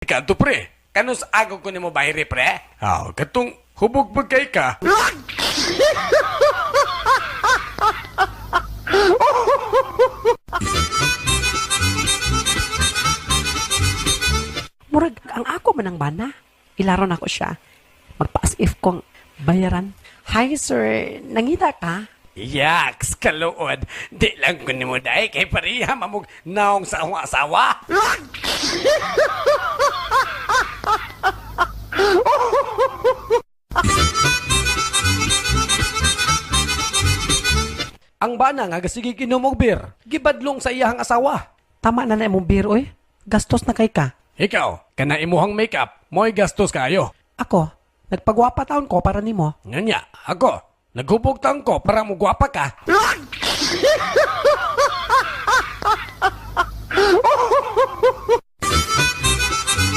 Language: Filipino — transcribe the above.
Kanto pre, kanus ako ko nimo bayre pre? Katong hubog bagay ka. Murag, ang ako man ang bana. Ilaron ako siya. Magpa-as if kong bayaran. Hi sir, nangita ka? Yaks, kaluod. Di lang ko nimo day kay pareha mamug naong sa akong asawa. Ang bana nga sige kinumog beer. Gibadlong sa iyahang asawa. Tama na na imong beer, oy. Gastos na kay ka. Ikaw, kana imuhang makeup, mo'y gastos kayo. Ako, nagpagwapa taon ko para nimo. Nganya, ako, naghubog taon ko para mo gwapa ka.